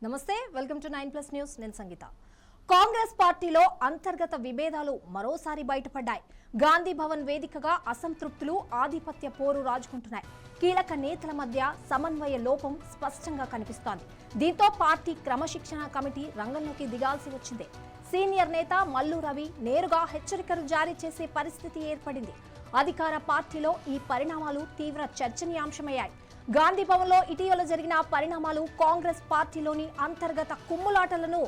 నమస్తే, welcome to 9+ news. నేను సంగీత. కాంగ్రెస్ పార్టీలో అంతర్గత విభేదాలు మరోసారి బయటపడ్డాయి. గాంధీ భవన్ వేదికగా అసంతృప్తులు, ఆధిపత్య పోరు రాజుకుంటున్నాయి. కీలక నేతల మధ్య సమన్వయ లోపం స్పష్టంగా కనిపిస్తోంది. దీంతో పార్టీ క్రమశిక్షణ కమిటీ రంగంలోకి దిగాల్సి వచ్చింది. సీనియర్ నేత మల్లు రవి నేరుగా హెచ్చరికలు జారీ చేసే పరిస్థితి ఏర్పడింది. అధికార పార్టీలో ఈ పరిణామాలు తీవ్ర చర్చనీయాంశమయ్యాయి. గాంధీ భవన్లో ఇటీవల జరిగిన పరిణామాలు కాంగ్రెస్ పార్టీలోని అంతర్గత కుమ్ములాటలను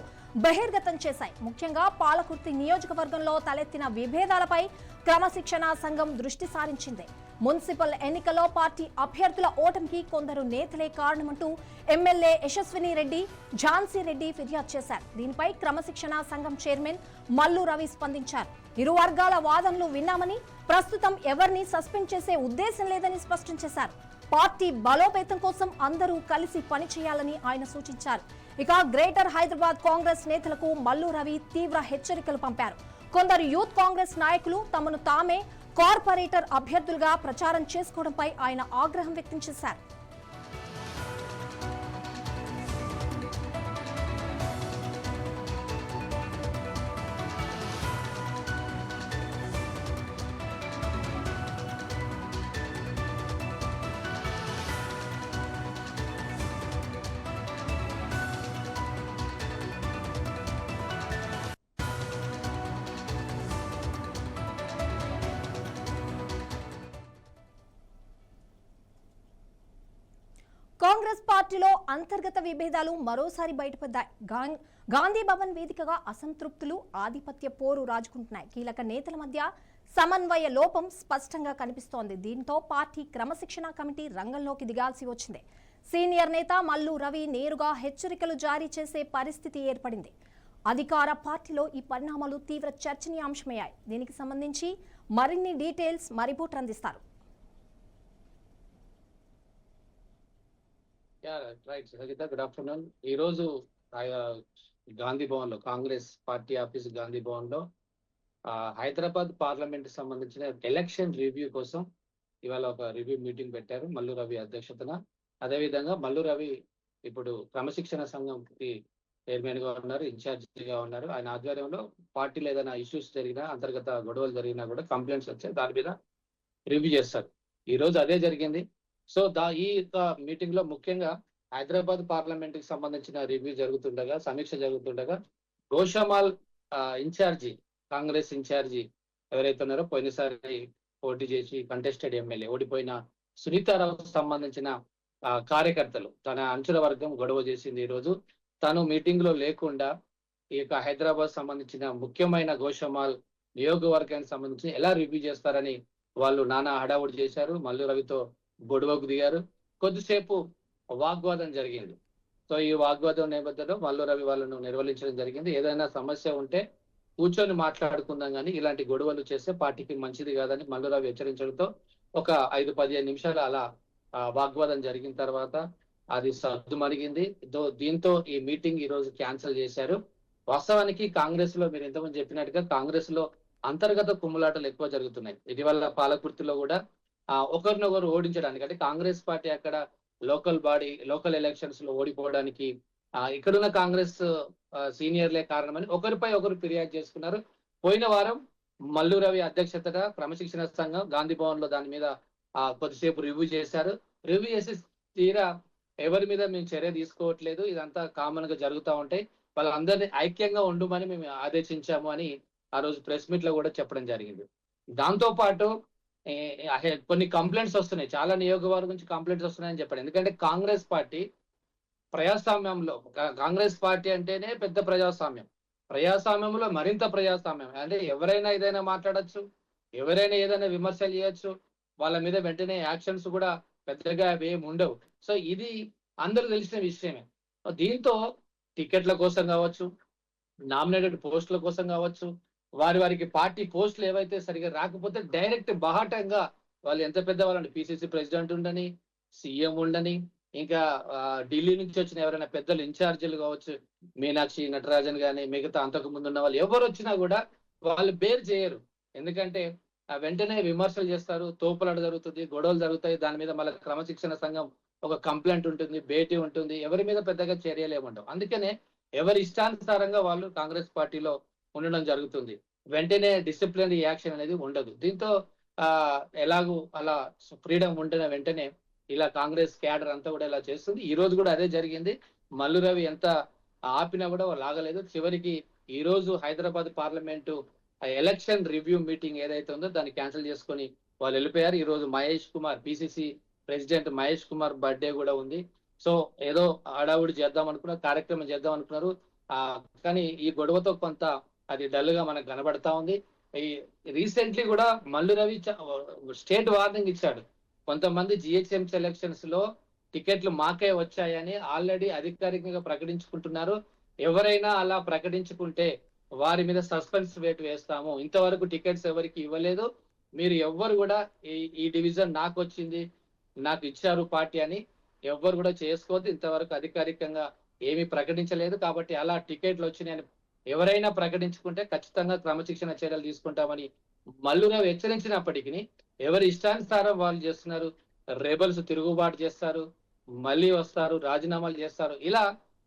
బహిర్గతం చేశాయి. ముఖ్యంగా పాలకుర్తి నియోజకవర్గంలో తలెత్తిన విభేదాలపై క్రమశిక్షణ సంఘం దృష్టి సారించింది. మున్సిపల్ ఎన్నికల్లో పార్టీ అభ్యర్థుల ఓటమికి కొందరు నేతలే కారణమంటూ ఎమ్మెల్యే యశస్విని రెడ్డి, ఝాన్సీ రెడ్డి ఫిర్యాదు చేశారు. దీనిపై క్రమశిక్షణ సంఘం చైర్మన్ మల్లు రవి స్పందించారు. ఇరు వర్గాల వాదనలు విన్నామని, ప్రస్తుతం ఎవరిని సస్పెండ్ చేసే ఉద్దేశం లేదని స్పష్టం చేశారు. పార్టీ బలోపేతం కోసం అందరూ కలిసి పనిచేయాలని ఆయన సూచించారు. ఇక గ్రేటర్ హైదరాబాద్ కాంగ్రెస్ నేతలకు మల్లు రవి తీవ్ర హెచ్చరికలు పంపారు. కొందరు యూత్ కాంగ్రెస్ నాయకులు తమను తామే కార్పొరేటర్ అభ్యర్థులుగా ప్రచారం చేసుకోవడంపై ఆయన ఆగ్రహం వ్యక్తం చేశారు. కాంగ్రెస్ పార్టీలో అంతర్గత విభేదాలు మరోసారి బయటపడ్డాయి. గాంధీ భవన్ వేదికగా అసంతృప్తులు, ఆధిపత్య పోరు రాజుకుంటున్నాయి. కీలక నేతల మధ్య సమన్వయ లోపం స్పష్టంగా కనిపిస్తోంది. దీంతో పార్టీ క్రమశిక్షణ కమిటీ రంగంలోకి దిగాల్సి వచ్చింది. సీనియర్ నేత మల్లు రవి నేరుగా హెచ్చరికలు జారీ చేసే పరిస్థితి ఏర్పడింది. అధికార పార్టీలో ఈ పరిణామాలు తీవ్ర చర్చనీయాంశమయ్యాయి. దీనికి సంబంధించి మరిన్ని డీటెయిల్స్ రిపోర్టర్ అందిస్తారు. Good afternoon. ఈ రోజు గాంధీ భవన్ లో, కాంగ్రెస్ పార్టీ ఆఫీస్ గాంధీ భవన్ లో హైదరాబాద్ పార్లమెంట్ సంబంధించిన ఎలక్షన్ రివ్యూ కోసం ఇవాళ ఒక రివ్యూ మీటింగ్ పెట్టారు మల్లు రవి అధ్యక్షతన. అదేవిధంగా మల్లు రవి ఇప్పుడు క్రమశిక్షణ సంఘంకి చైర్మన్ గా ఉన్నారు, ఇన్ఛార్జిగా ఉన్నారు. ఆయన ఆధ్వర్యంలో పార్టీలో ఏదైనా ఇష్యూస్ జరిగినా, అంతర్గత గొడవలు జరిగినా కూడా కంప్లైంట్స్ వచ్చాయి, దాని మీద రివ్యూ చేస్తారు. ఈ రోజు అదే జరిగింది. సో ఈ మీటింగ్ లో ముఖ్యంగా హైదరాబాద్ పార్లమెంట్ కి సంబంధించిన రివ్యూ జరుగుతుండగా, సమీక్ష జరుగుతుండగా, గోషామాల్ ఇన్ఛార్జి, కాంగ్రెస్ ఇన్ఛార్జి ఎవరైతే ఉన్నారో పోయినసారి పోటీ చేసి కంటెస్టెడ్ ఎమ్మెల్యే ఓడిపోయిన సునీతారావు సంబంధించిన కార్యకర్తలు, తన అంచుల వర్గం గొడవ చేసింది. ఈ రోజు తను మీటింగ్ లో లేకుండా ఈ యొక్క హైదరాబాద్ సంబంధించిన ముఖ్యమైన గోషామాల్ నియోజకవర్గానికి సంబంధించి ఎలా రివ్యూ చేస్తారని వాళ్ళు నానా హడావుడి చేశారు. మల్లు రవితో గొడవకు దిగారు. కొద్దిసేపు వాగ్వాదం జరిగింది. సో ఈ వాగ్వాదం నేపథ్యంలో మల్లు రవి వాళ్ళను నిర్వహించడం జరిగింది. ఏదైనా సమస్య ఉంటే కూర్చొని మాట్లాడుకుందాం, కానీ ఇలాంటి గొడవలు చేస్తే పార్టీకి మంచిది కాదని మల్లు రవి హెచ్చరించడంతో ఒక 5-15 నిమిషాలు అలా వాగ్వాదం జరిగిన తర్వాత అది సద్దుమణిగింది. దీంతో ఈ మీటింగ్ ఈ రోజు క్యాన్సిల్ చేశారు. వాస్తవానికి కాంగ్రెస్ లో మీరు ఇంతకుముందు చెప్పినట్టుగా కాంగ్రెస్ లో అంతర్గత కుమ్ములాటలు ఎక్కువ జరుగుతున్నాయి. ఇటీవల పాలకుర్తిలో కూడా ఒకరినొకరు ఓడించడానికి, అంటే కాంగ్రెస్ పార్టీ అక్కడ లోకల్ ఎలక్షన్స్ లో ఓడిపోవడానికి ఇక్కడున్న కాంగ్రెస్ సీనియర్లే కారణమని ఒకరిపై ఒకరు ఫిర్యాదు చేసుకున్నారు. పోయిన వారం మల్లు రవి అధ్యక్షతగా క్రమశిక్షణ సంఘం గాంధీ భవన్ లో దాని మీద కొద్దిసేపు రివ్యూ చేశారు. రివ్యూ చేసి తీరా ఎవరి మీద మేము చర్య తీసుకోవట్లేదు, ఇదంతా కామన్ గా జరుగుతూ ఉంటాయి, వాళ్ళందరినీ ఐక్యంగా ఉండమని మేము ఆదేశించాము అని ఆ రోజు ప్రెస్ మీట్ లో కూడా చెప్పడం జరిగింది. దాంతో పాటు కొన్ని కంప్లైంట్స్ వస్తున్నాయి, చాలా నియోజకవర్గం నుంచి కంప్లైంట్స్ వస్తున్నాయని చెప్పాడు. ఎందుకంటే కాంగ్రెస్ పార్టీ ప్రజాస్వామ్యంలో, కాంగ్రెస్ పార్టీ అంటేనే పెద్ద ప్రజాస్వామ్యంలో మరింత ప్రజాస్వామ్యం. అంటే ఎవరైనా ఏదైనా మాట్లాడచ్చు, ఎవరైనా ఏదైనా విమర్శలు చేయొచ్చు, వాళ్ళ మీద వెంటనే యాక్షన్స్ కూడా పెద్దగా ఏమి ఉండవు. సో ఇది అందరూ తెలిసిన విషయమే. దీంతో టికెట్ల కోసం కావచ్చు, నామినేటెడ్ పోస్టుల కోసం కావచ్చు, వారికి పార్టీ పోస్టులు ఏవైతే సరిగా రాకపోతే డైరెక్ట్ బహాటంగా వాళ్ళు ఎంత పెద్ద వాళ్ళండి, పిసిసి ప్రెసిడెంట్ ఉండని, సీఎం ఉండని, ఇంకా ఢిల్లీ నుంచి వచ్చిన ఎవరైనా పెద్దలు ఇన్ఛార్జీలు కావచ్చు, మీనాక్షి నటరాజన్ గాని, మిగతా అంతకు ముందు ఉన్న వాళ్ళు ఎవరు వచ్చినా కూడా వాళ్ళు బేర్ చేయరు. ఎందుకంటే వెంటనే విమర్శలు చేస్తారు, తోపులాట జరుగుతుంది, గొడవలు జరుగుతాయి. దాని మీద మళ్ళీ క్రమశిక్షణ సంఘం ఒక కంప్లైంట్ ఉంటుంది, భేటీ ఉంటుంది, ఎవరి మీద పెద్దగా చర్యలు ఏముండవు. అందుకనే ఎవరి ఇష్టానుసారంగా వాళ్ళు కాంగ్రెస్ పార్టీలో ఉండడం జరుగుతుంది. వెంటనే డిసిప్లినరీ యాక్షన్ అనేది ఉండదు. దీంతో ఎలాగూ అలా ఫ్రీడమ్ ఉంటున్న వెంటనే ఇలా కాంగ్రెస్ క్యాడర్ అంతా కూడా ఇలా చేస్తుంది. ఈ రోజు కూడా అదే జరిగింది. మల్లు రవి ఎంత ఆపినా కూడా వాళ్ళు ఆగలేదు. చివరికి ఈ రోజు Hyderabad parliament election review meeting ఏదైతే ఉందో దాన్ని క్యాన్సిల్ చేసుకొని వాళ్ళు వెళ్ళిపోయారు. ఈ రోజు Mahesh Kumar PCC president Mahesh Kumar birthday కూడా ఉంది. సో ఏదో హడావుడి చేద్దాం అనుకున్నారు, కార్యక్రమం చేద్దాం అనుకున్నారు. కానీ ఈ గొడవతో కొంత అది డల్ గా మనకు కనబడతా ఉంది. ఈ రీసెంట్లీ కూడా మల్లు రవి స్టేట్ వార్నింగ్ ఇచ్చాడు. కొంతమంది జిహెచ్ఎంసీ ఎలక్షన్స్ లో టికెట్లు మాకే వచ్చాయని ఆల్రెడీ అధికారికంగా ప్రకటించుకుంటున్నారు. ఎవరైనా అలా ప్రకటించుకుంటే వారి మీద సస్పెన్స్ వేటు వేస్తాము. ఇంతవరకు టికెట్స్ ఎవరికి ఇవ్వలేదు, మీరు ఎవ్వరు కూడా ఈ డివిజన్ నాకు వచ్చింది, నాకు ఇచ్చారు పార్టీ అని ఎవ్వరు కూడా చేసుకోవద్దు. ఇంతవరకు అధికారికంగా ఏమీ ప్రకటించలేదు. కాబట్టి అలా టికెట్లు వచ్చినాయని ఎవరైనా ప్రకటించుకుంటే ఖచ్చితంగా క్రమశిక్షణ చర్యలు తీసుకుంటామని మల్లురావు హెచ్చరించినప్పటికీ ఎవరి ఇష్టానుసారం వాళ్ళు చేస్తున్నారు. రెబల్స్ తిరుగుబాటు చేస్తారు, మళ్ళీ వస్తారు, రాజీనామాలు చేస్తారు. ఇలా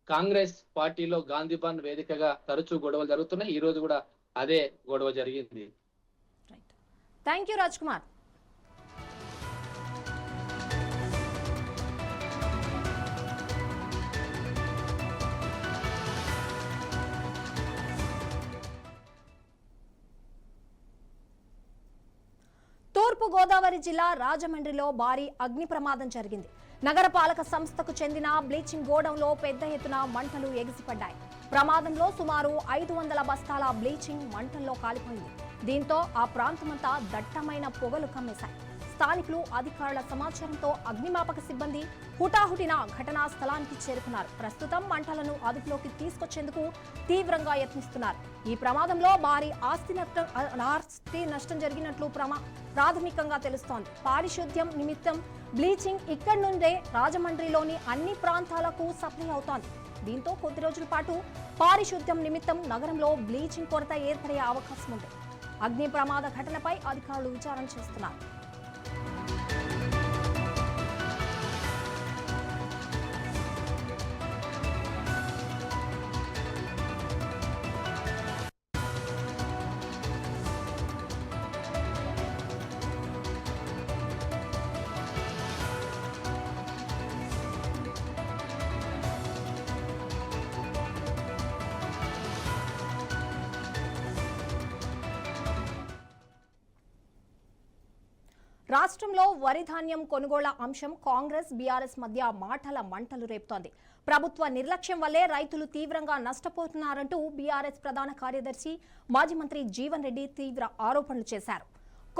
కాంగ్రెస్ పార్టీలో గాంధీ భవన్ వేదికగా తరచూ గొడవలు జరుగుతున్నాయి. ఈ రోజు కూడా అదే గొడవ జరిగింది. Thank you Raj Kumar. తూర్పు గోదావరి జిల్లా రాజమండ్రిలో భారీ అగ్ని ప్రమాదం జరిగింది. నగరపాలక సంస్థకు చెందిన బ్లీచింగ్ గోడౌన్లో పెద్ద ఎత్తున మంటలు ఎగిసిపడ్డాయి. ప్రమాదంలో సుమారు 500 బస్తాల బ్లీచింగ్ మంటల్లో కాలిపోయింది. దీంతో ఆ ప్రాంతమంతా దట్టమైన పొగలు కమ్మేశాయి. స్థానికులు, అధికారుల సమాచారంతో అగ్నిమాపక సిబ్బంది హుటాహుటిన ఘటనా స్థలానికి చేరుకున్నారు. ప్రస్తుతం మంటలను అదుపులోకి తీసుకొచ్చేందుకు తీవ్రంగా యత్నిస్తున్నారు. ఈ ప్రమాదంలో భారీ ఆస్తి నష్టం జరిగినట్లు ప్రాథమికంగా తెలుస్తోంది. పారిశుద్ధ్యం నిమిత్తం బ్లీచింగ్ ఇక్కడి నుండే రాజమండ్రిలోని అన్ని ప్రాంతాలకు సప్లై అవుతోంది. దీంతో కొద్ది రోజుల పాటు పారిశుద్ధ్యం నిమిత్తం నగరంలో బ్లీచింగ్ కొరత ఏర్పడే అవకాశం ఉంది. అగ్ని ప్రమాద ఘటనపై అధికారులు విచారణ చేస్తున్నారు. రాష్ట్రంలో వరి ధాన్యం కొనుగోళ్ల అంశం కాంగ్రెస్, బీఆర్ఎస్ మధ్య మాటల మంటలు రేపుతోంది. ప్రభుత్వ నిర్లక్ష్యం వల్లే రైతులు తీవ్రంగా నష్టపోతున్నారంటూ బీఆర్ఎస్ ప్రధాన కార్యదర్శి మాజీ మంత్రి జీవన్ రెడ్డి తీవ్ర ఆరోపణలు చేశారు.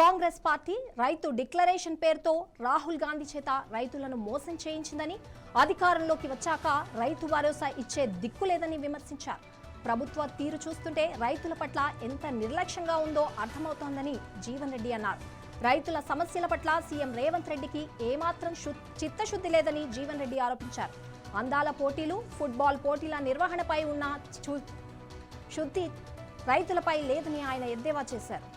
కాంగ్రెస్ పార్టీ రైతు డిక్లరేషన్ పేరుతో రాహుల్ గాంధీ చేత రైతులను మోసం చేయించిందని, అధికారంలోకి వచ్చాక రైతు భరోసా ఇచ్చే దిక్కులేదని విమర్శించారు. ప్రభుత్వ తీరు చూస్తుంటే రైతుల పట్ల ఎంత నిర్లక్ష్యంగా ఉందో అర్థమవుతోందని జీవన్ రెడ్డి అన్నారు. రైతుల సమస్యల పట్ల సీఎం రేవంత్ రెడ్డికి ఏమాత్రం చిత్తశుద్ధి లేదని జీవన్ రెడ్డి ఆరోపించారు. అందాల పోటీలు, ఫుట్బాల్ పోటీల నిర్వహణపై ఉన్న శుద్ధి రైతులపై లేదని ఆయన ఎద్దేవా చేశారు.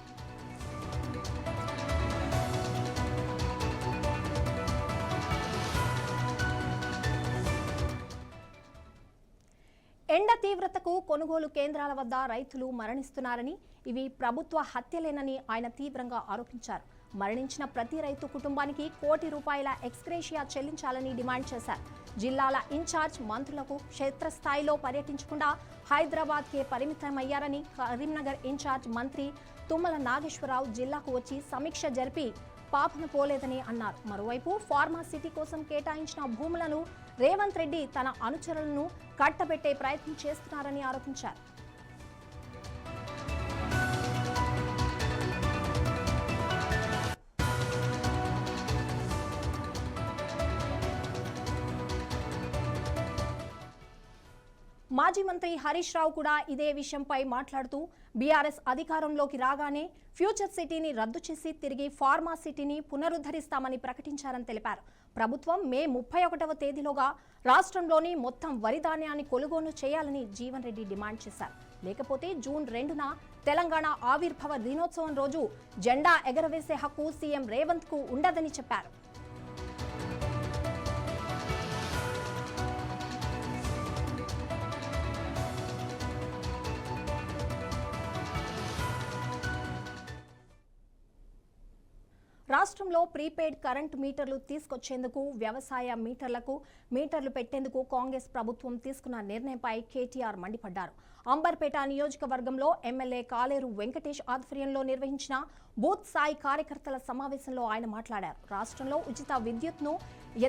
ఎండ తీవ్రతకు కొనుగోలు కేంద్రాల వద్ద రైతులు మరణిస్తున్నారని, ఇవి ప్రభుత్వ హత్యలేనని ఆయన తీవ్రంగా ఆరోపించారు. మరణించిన ప్రతి రైతు కుటుంబానికి ₹1 కోటి ఎక్స్గ్రేషియా చెల్లించాలని డిమాండ్ చేశారు. జిల్లాల ఇన్ఛార్జ్ మంత్రులకు క్షేత్రస్థాయిలో పర్యటించకుండా హైదరాబాద్కే పరిమితమయ్యారని, కరీంనగర్ ఇన్ఛార్జ్ మంత్రి తుమ్మల నాగేశ్వరరావు జిల్లాకు వచ్చి సమీక్ష జరిపి పాపన పోలేదని అన్నారు. మరోవైపు ఫార్మా సిటీ కోసం కేటాయించిన భూములను రేవంత్ రెడ్డి తన అనుచరులను కట్టబెట్టే ప్రయత్నం చేస్తున్నారని ఆరోపించారు. మాజీ మంత్రి హరీష్ రావు కూడా ఇదే విషయంపై మాట్లాడుతూ బీఆర్ఎస్ అధికారంలోకి రాగానే ఫ్యూచర్ సిటీని రద్దు చేసి తిరిగి ఫార్మా సిటీని పునరుద్ధరిస్తామని ప్రకటించారని తెలిపారు. ప్రభుత్వం మే 31వ తేదీలోగా రాష్ట్రంలోని మొత్తం వరి ధాన్యాన్ని కొనుగోలు చేయాలని జీవన్ రెడ్డి డిమాండ్ చేశారు. లేకపోతే జూన్ 2న తెలంగాణ ఆవిర్భావ దినోత్సవం రోజు జెండా ఎగరవేసే హక్కు సీఎం రేవంత్ కు ఉండదని చెప్పారు. రాష్ట్రంలో ప్రీపెయిడ్ కరెంటు మీటర్లు తీసుకొచ్చేందుకు వ్యవసాయ మీటర్లు పెట్టేందుకు కాంగ్రెస్ ప్రభుత్వం తీసుకున్న నిర్ణయంపై కేటీఆర్ మండిపడ్డారు. అంబర్పేట నియోజకవర్గంలో ఎమ్మెల్యే కాలేరు వెంకటేష్ ఆధ్వర్యంలో నిర్వహించిన బూత్ స్థాయి కార్యకర్తల సమావేశంలో ఆయన మాట్లాడారు. రాష్ట్రంలో ఉచిత విద్యుత్ను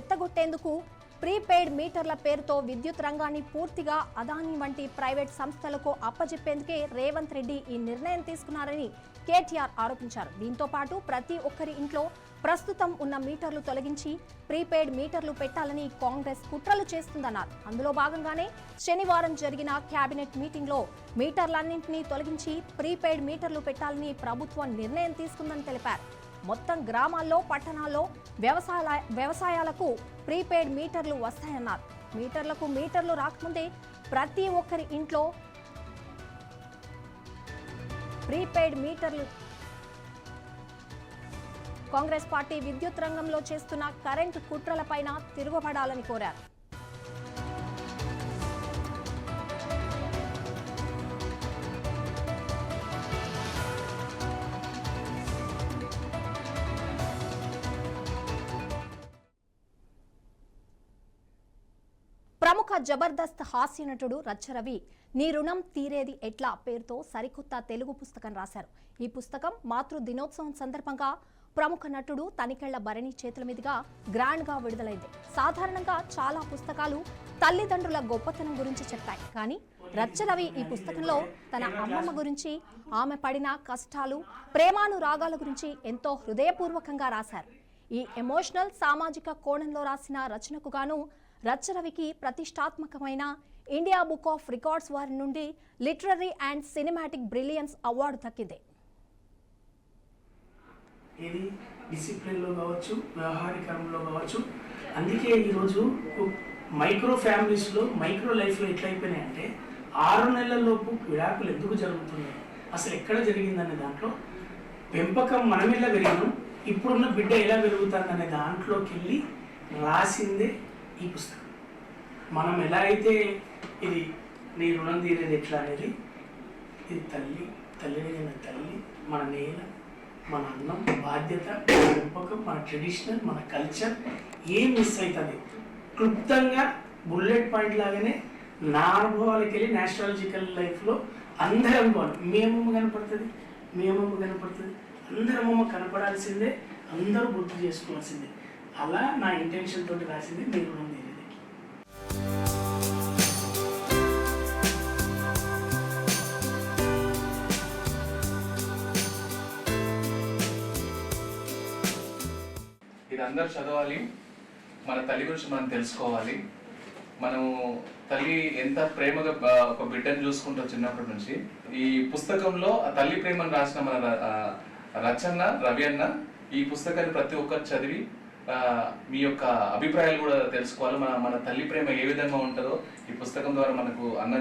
ఎత్తగొట్టేందుకు ప్రీపెయిడ్ మీటర్ల పేరుతో విద్యుత్ రంగాన్ని పూర్తిగా అదానీ వంటి ప్రైవేట్ సంస్థలకు అప్పజెప్పేందుకే రేవంత్ రెడ్డి ఈ నిర్ణయం తీసుకున్నారని కేటీఆర్ ఆరోపించారు. దీంతో పాటు ప్రతి ఒక్కరి ఇంట్లో ప్రస్తుతం ఉన్న మీటర్లు తొలగించి ప్రీపెయిడ్ మీటర్లు పెట్టాలని కాంగ్రెస్ కుట్రలు చేస్తుందన్నారు. అందులో భాగంగానే శనివారం జరిగిన కేబినెట్ మీటింగ్లో మీటర్లన్నింటినీ తొలగించి ప్రీపెయిడ్ మీటర్లు పెట్టాలని ప్రభుత్వం నిర్ణయం తీసుకుందని తెలిపారు. మొత్తం గ్రామాల్లో పట్టణాల్లో వ్యవసాయాలకు ప్రీపెయిడ్ మీటర్లు వస్తాయన్నారు. మీటర్లు రాకముందే ప్రతి ఒక్కరి ఇంట్లో ప్రీపెయిడ్ మీటర్లు కాంగ్రెస్ పార్టీ విద్యుత్ రంగంలో చేస్తున్న కరెంటు కుట్రలపైన తిరుగుబడాలని కోరారు. ప్రముఖ జబర్దస్త్ హాస్య నటుడు రచ్చరవి నీ రుణం తీరేది ఎట్లా పేరుతో సరికొత్త తెలుగు పుస్తకం రాశారు. ఈ పుస్తకం మాతృ దినోత్సవం సందర్భంగా ప్రముఖ నటుడు తనికెళ్ల భరణి చేతుల మీదుగా గ్రాండ్ గా విడుదలైంది. సాధారణంగా చాలా పుస్తకాలు తల్లిదండ్రుల గొప్పతనం గురించి చెప్తాయి, కానీ రచ్చరవి ఈ పుస్తకంలో తన అమ్మమ్మ గురించి, ఆమె పడిన కష్టాలు, ప్రేమానురాగాల గురించి ఎంతో హృదయపూర్వకంగా రాశారు. ఈ ఎమోషనల్ సామాజిక కోణంలో రాసిన రచనకు గాను రచ్చరవికి ప్రతిష్టాత్మకమైన ఇండియా బుక్ ఆఫ్ రికార్డ్స్ వారి నుండి literary and cinematic brilliance award దక్కింది. ఇది డిసిప్లిన్లో కావచ్చు, వ్యవహారికంలో కావచ్చు. అందుకే ఈరోజు మైక్రో ఫ్యామిలీస్లో, మైక్రో లైఫ్లో ఎట్లయిపోయినాయంటే 6 నెలలలోపు విడాకులు ఎందుకు జరుగుతున్నాయి, అసలు ఎక్కడ జరిగిందనే దాంట్లో, పెంపకం మనం ఎలా పెరిగినాం, ఇప్పుడున్న బిడ్డ ఎలా పెరుగుతుందనే దాంట్లోకి వెళ్ళి రాసిందే ఈ పుస్తకం. మనం ఎలా అయితే ఇది నీ రుణం తీరేది ఎట్లా అనేది, ఇది తల్లిని తల్లి, మన నేల, మన అన్నం, బాధ్యత, మన పెంపకం, మన ట్రెడిషనల్, మన కల్చర్ ఏం మిస్ అవుతుంది క్లుప్తంగా బుల్లెట్ పాయింట్ లాగానే నా అనుభవాలకి వెళ్ళి నేషనాలజికల్ లైఫ్లో అందరి అనుభవాలు, మీ అమ్మమ్మ కనపడుతుంది, అందరి అమ్మమ్మ కనపడాల్సిందే, అందరూ గుర్తు చేసుకోవాల్సిందే. అలా నా ఇంటెన్షన్ తోటి రాసింది మీ రుణం తీరేది. ఇది అందరూ చదవాలి. మన తల్లి గురించి మనం తెలుసుకోవాలి. మనము తల్లి ఎంత ప్రేమగా ఒక బిడ్డను చూసుకుంటాం చిన్నప్పటి నుంచి. ఈ పుస్తకంలో ఆ తల్లి ప్రేమను రాసిన మన రచన్న రవి అన్న ఈ పుస్తకాన్ని ప్రతి ఒక్కరు చదివి మీ యొక్క అభిప్రాయాలు కూడా తెలుసుకోవాలి. మన తల్లి ప్రేమ ఏ విధంగా ఉంటుందో ఈ పుస్తకం ద్వారా మనకు అన్న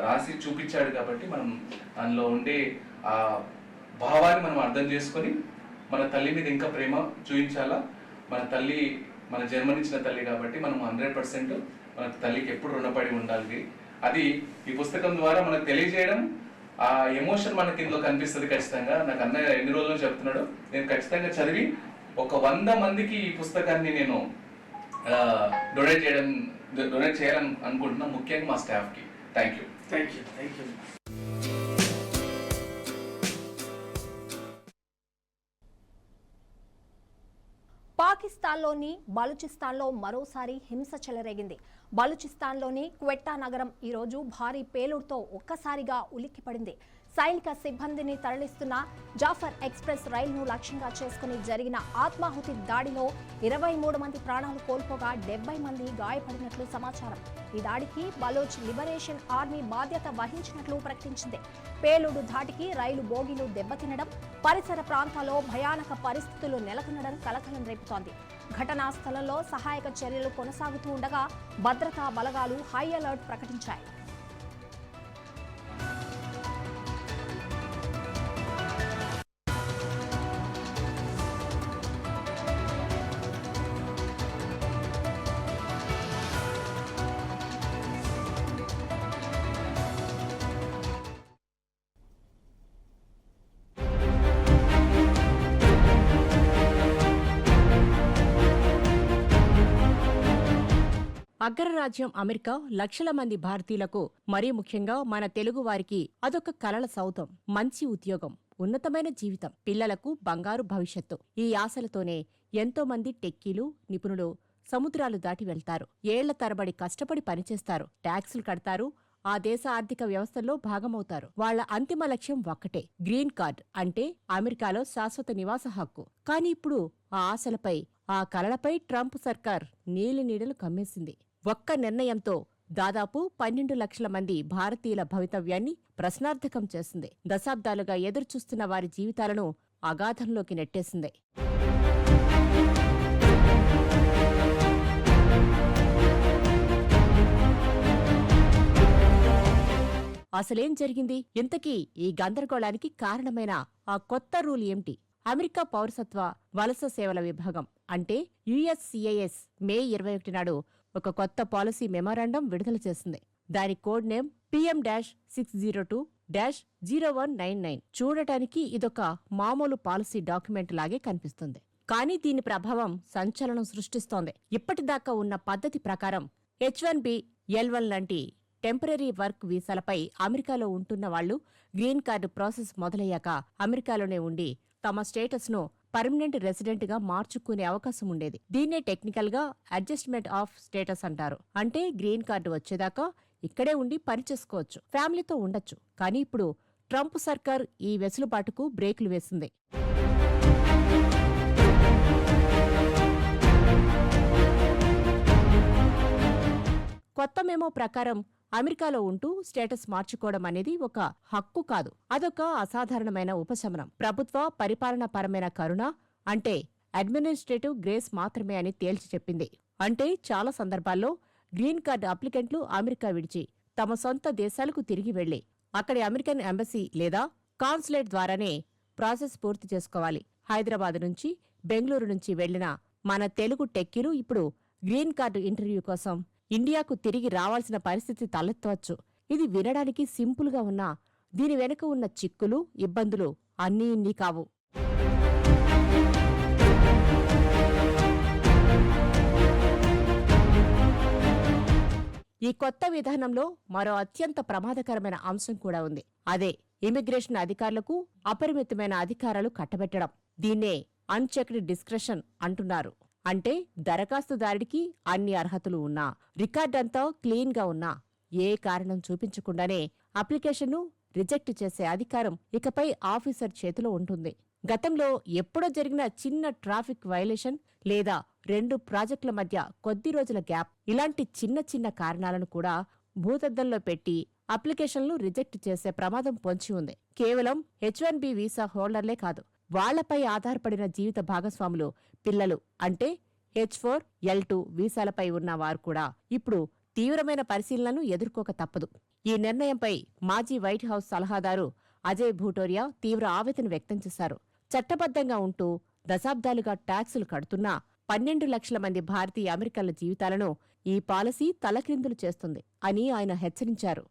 రాసి చూపించాడు. కాబట్టి మనం అందులో ఉండే ఆ భావాన్ని మనం అర్థం చేసుకొని మన తల్లి మీద ఇంకా ప్రేమ చూపించాలా. మన తల్లి మన జన్మనిచ్చిన తల్లి కాబట్టి మనం 100% మన తల్లికి ఎప్పుడు రుణపడి ఉండాలి. అది ఈ పుస్తకం ద్వారా మనకు తెలియజేయడం, ఆ ఎమోషన్ మనకి ఇందులో కనిపిస్తుంది. ఖచ్చితంగా నాకు అన్నయ్య ఎన్ని రోజులు చెప్తున్నాడు, నేను ఖచ్చితంగా చదివి ఒక 100 మందికి ఈ పుస్తకాన్ని నేను డొనేట్ చేయాలని అనుకుంటున్నా, ముఖ్యంగా మా స్టాఫ్కి. Thank you. పాకిస్తాన్లోని బలూచిస్తాన్లో మరోసారి హింస చెలరేగింది. బలూచిస్తాన్లోని క్వెట్టా నగరం ఈరోజు భారీ పేలుడుతో ఒక్కసారిగా ఉలిక్కిపడింది. సైనిక సిబ్బందిని తరలిస్తున్న జాఫర్ ఎక్స్ప్రెస్ రైలును లక్ష్యంగా చేసుకుని జరిగిన ఆత్మాహుతి దాడిలో 23 మంది ప్రాణాలు కోల్పోగా 70 మంది గాయపడినట్లు సమాచారం. ఈ దాడికి బలోచ్ లిబరేషన్ ఆర్మీ బాధ్యత వహించినట్లు ప్రకటించింది. పేలుడు ధాటికి రైలు బోగీలు దెబ్బతినడం, పరిసర ప్రాంతాల్లో భయానక పరిస్థితులు నెలకొనడం కలకలం రేపుతోంది. ఘటనా స్థలంలో సహాయక చర్యలు కొనసాగుతూ ఉండగా భద్రతా బలగాలు హై అలర్ట్ ప్రకటించాయి. అగ్రరాజ్యం అమెరికా లక్షల మంది భారతీయులకు, మరీ ముఖ్యంగా మన తెలుగు వారికి అదొక కలల సౌధం. మంచి ఉద్యోగం, ఉన్నతమైన జీవితం, పిల్లలకు బంగారు భవిష్యత్తు. ఈ ఆశలతోనే ఎంతో మంది టెక్కీలు, నిపుణులు సముద్రాలు దాటి వెళ్తారు. ఏళ్ల తరబడి కష్టపడి పనిచేస్తారు, ట్యాక్సులు కడతారు, ఆ దేశ ఆర్థిక వ్యవస్థలో భాగమవుతారు. వాళ్ల అంతిమ లక్ష్యం ఒక్కటే, గ్రీన్ కార్డ్, అంటే అమెరికాలో శాశ్వత నివాస హక్కు. కాని ఇప్పుడు ఆ ఆశలపై, ఆ కలలపై ట్రంప్ సర్కార్ నీలినీడలు కమ్మేసింది. ఒక్క నిర్ణయంతో దాదాపు 12 లక్షల మంది భారతీయుల భవితవ్యాన్ని ప్రశ్నార్థకం చేసింది. దశాబ్దాలుగా ఎదురుచూస్తున్న వారి జీవితాలను అగాధంలోకి నెట్టేసింది. అసలేం జరిగింది? ఇంతకీ ఈ గందరగోళానికి కారణమైన ఆ కొత్త రూల్ ఏమిటి? అమెరికా పౌరసత్వ వలస సేవల విభాగం, అంటే USCIS మే 21 నాడు ఒక కొత్త పాలసీ మెమోరాండం విడుదల చేసింది. దాని కోడ్ నేమ్ PM-602-0199. చూడటానికి ఇదొక మామూలు పాలసీ డాక్యుమెంట్ లాగే కనిపిస్తుంది. కానీ దీని ప్రభావం సంచలనం సృష్టిస్తోంది. ఇప్పటిదాకా ఉన్న పద్ధతి ప్రకారం H-1B, L-1 లాంటి టెంపరరీ వర్క్ వీసాలపై అమెరికాలో ఉంటున్న వాళ్లు గ్రీన్ కార్డు ప్రాసెస్ మొదలయ్యాక అమెరికాలోనే ఉండి తమ స్టేటస్ను పర్మనెంట్ రెసిడెంట్ గా మార్చుకునే అవకాశం ఉండేది. దీన్నే టెక్నికల్ గా అడ్జస్ట్మెంట్ ఆఫ్ స్టేటస్ అంటారు. అంటే గ్రీన్ కార్డు వచ్చేదాకా ఇక్కడే ఉండి పనిచేసుకోవచ్చు, ఫ్యామిలీతో ఉండొచ్చు. కానీ ఇప్పుడు ట్రంప్ సర్కార్ ఈ వెసులుబాటుకు బ్రేకులు వేసింది. కొత్త మెమో ప్రకారం అమెరికాలో ఉంటూ స్టేటస్ మార్చుకోవడం అనేది ఒక హక్కు కాదు, అదొక అసాధారణమైన ఉపశమనం. ప్రభుత్వ పరిపాలనాపరమైన కరుణ, అంటే అడ్మినిస్ట్రేటివ్ గ్రేస్ మాత్రమే అని తేల్చి చెప్పింది. అంటే చాలా సందర్భాల్లో గ్రీన్ కార్డు అప్లికెంట్లు అమెరికా విడిచి తమ సొంత దేశాలకు తిరిగి వెళ్లి అక్కడి అమెరికన్ ఎంబసీ లేదా కాన్సులేట్ ద్వారానే ప్రాసెస్ పూర్తి చేసుకోవాలి. హైదరాబాద్ నుంచి, బెంగళూరు నుంచి వెళ్లిన మన తెలుగు టెక్కీలు ఇప్పుడు గ్రీన్ కార్డు ఇంటర్వ్యూ కోసం ఇండియాకు తిరిగి రావాల్సిన పరిస్థితి తలెత్తవచ్చు. ఇది వినడానికి సింపుల్గా ఉన్నా దీని వెనుక ఉన్న చిక్కులు, ఇబ్బందులు అన్నీ ఇన్ని కావు. ఈ కొత్త విధానంలో మరో అత్యంత ప్రమాదకరమైన అంశం కూడా ఉంది. అదే ఇమిగ్రేషన్ అధికారులకు అపరిమితమైన అధికారాలు కట్టబెట్టడం. దీన్నే అన్చెక్డ్ డిస్క్రెషన్ అంటున్నారు. అంటే దరఖాస్తుదారుడికి అన్ని అర్హతలు ఉన్నా, రికార్డంతా క్లీన్గా ఉన్నా, ఏ కారణం చూపించకుండానే అప్లికేషన్ను రిజెక్ట్ చేసే అధికారం ఇకపై ఆఫీసర్ చేతిలో ఉంటుంది. గతంలో ఎప్పుడో జరిగిన చిన్న ట్రాఫిక్ వైలేషన్ లేదా 2 ప్రాజెక్టుల మధ్య కొద్ది రోజుల గ్యాప్, ఇలాంటి చిన్న చిన్న కారణాలను కూడా భూతద్దంలో పెట్టి అప్లికేషన్లు రిజెక్ట్ చేసే ప్రమాదం పొంచి ఉంది. కేవలం H-1B వీసా హోల్డర్లే కాదు, వాళ్లపై ఆధారపడిన జీవిత భాగస్వాములు, పిల్లలు, అంటే H-4, L-2 వీసాలపై ఉన్న వారు కూడా ఇప్పుడు తీవ్రమైన పరిశీలనను ఎదుర్కోక తప్పదు. ఈ నిర్ణయంపై మాజీ వైట్ హౌస్ సలహాదారు అజయ్ భూటోరియా తీవ్ర ఆవేదన వ్యక్తం చేశారు. చట్టబద్ధంగా ఉంటూ దశాబ్దాలుగా ట్యాక్సులు కడుతున్నా 12 లక్షల మంది భారతీయ అమెరికన్ల జీవితాలను ఈ పాలసీ తలక్రిందులు చేస్తుంది అని ఆయన హెచ్చరించారు.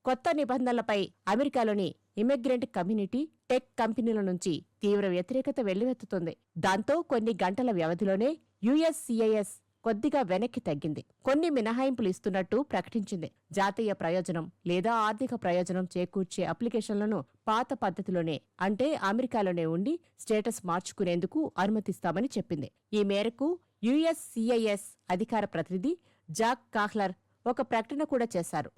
కొత్త నిబంధనలపై అమెరికాలోని ఇమిగ్రెంట్ కమ్యూనిటీ, టెక్ కంపెనీల నుంచి తీవ్ర వ్యతిరేకత వెల్లువెత్తుతుంది. దాంతో కొన్ని గంటల వ్యవధిలోనే USCIS కొద్దిగా వెనక్కి తగ్గింది. కొన్ని మినహాయింపులు ఇస్తున్నట్టు ప్రకటించింది. జాతీయ ప్రయోజనం లేదా ఆర్థిక ప్రయోజనం చేకూర్చే అప్లికేషన్లను పాత పద్ధతిలోనే, అంటే అమెరికాలోనే ఉండి స్టేటస్ మార్చుకునేందుకు అనుమతిస్తామని చెప్పింది. ఈ మేరకు USCIS అధికార ప్రతినిధి జాక్ కాహ్లర్ ఒక ప్రకటన కూడా చేశారు.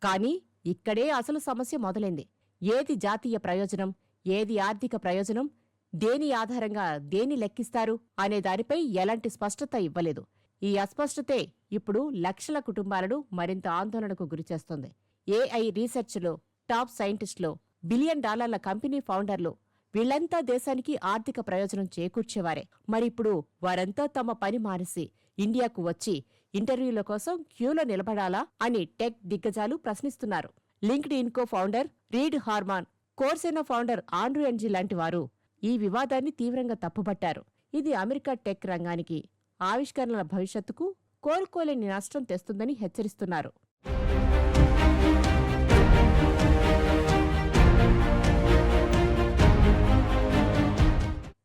కానీ ఇక్కడే అసలు సమస్య మొదలైంది. ఏది జాతీయ ప్రయోజనం, ఏది ఆర్థిక ప్రయోజనం, దేని ఆధారంగా దేని లెక్కిస్తారు అనే దానిపై ఎలాంటి స్పష్టత ఇవ్వలేదు. ఈ అస్పష్టతే ఇప్పుడు లక్షల కుటుంబాలను మరింత ఆందోళనకు గురిచేస్తోంది. AI రీసెర్చ్లో టాప్ సైంటిస్టులు, $1 బిలియన్ కంపెనీ ఫౌండర్లు, వీళ్లంతా దేశానికి ఆర్థిక ప్రయోజనం చేకూర్చేవారే. మరిప్పుడు వారంతా తమ పని మానేసి ఇండియాకు వచ్చి ఇంటర్వ్యూల కోసం క్యూలో నిలబడాలా అని టెక్ దిగ్గజాలు ప్రశ్నిస్తున్నారు. Linked in co founder Reid Hoffman, Coursera founder Andrew Ng లాంటి వారు ఈ వివాదాన్ని తీవ్రంగా తప్పుబట్టారు. ఇది అమెరికా టెక్ రంగానికి, ఆవిష్కరణల భవిష్యత్తుకు కోలుకోలేని నష్టం తెస్తుందని హెచ్చరిస్తున్నారు.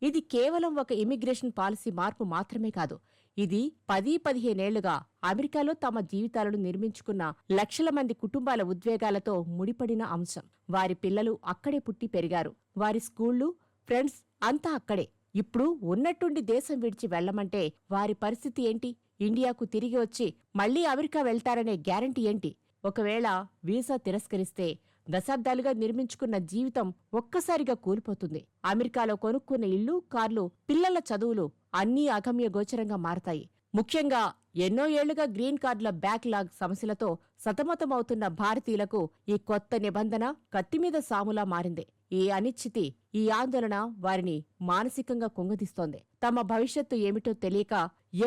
ఇది కేవలం ఒక ఇమిగ్రేషన్ పాలసీ మార్పు మాత్రమే కాదు. ఇది 10-15 ఏళ్లుగా అమెరికాలో తమ జీవితాలను నిర్మించుకున్న లక్షల మంది కుటుంబాల ఉద్వేగాలతో ముడిపడిన అంశం. వారి పిల్లలు అక్కడే పుట్టి పెరిగారు. వారి స్కూళ్లు, ఫ్రెండ్స్ అంతా అక్కడే. ఇప్పుడు ఉన్నట్టుండి దేశం విడిచి వెళ్లమంటే వారి పరిస్థితి ఏంటి? ఇండియాకు తిరిగి వచ్చి మళ్లీ అమెరికా వెళ్తారనే గ్యారంటీ ఏంటి? ఒకవేళ వీసా తిరస్కరిస్తే దశాబ్దాలుగా నిర్మించుకున్న జీవితం ఒక్కసారిగా కూలిపోతుంది. అమెరికాలో కొనుక్కున్న ఇళ్లు, కార్లు, పిల్లల చదువులు అన్నీ అగమ్య గోచరంగా మారతాయి. ముఖ్యంగా ఎన్నో ఏళ్లుగా గ్రీన్ కార్డుల బ్యాక్లాగ్ సమస్యలతో సతమతమవుతున్న భారతీయులకు ఈ కొత్త నిబంధన కత్తిమీద సాములా మారింది. ఈ అనిశ్చితి, ఈ ఆందోళన వారిని మానసికంగా కుంగదీస్తోంది. తమ భవిష్యత్తు ఏమిటో తెలియక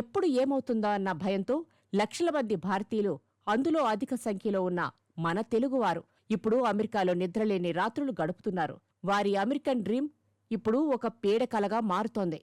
ఎప్పుడు ఏమవుతుందా అన్న భయంతో లక్షల మంది భారతీయులు, అందులో అధిక సంఖ్యలో ఉన్న మన తెలుగువారు ఇప్పుడు అమెరికాలో నిద్రలేని రాత్రులు గడుపుతున్నారు. వారి అమెరికన్ డ్రీమ్ ఇప్పుడు ఒక పీడకలగా మారుతోంది.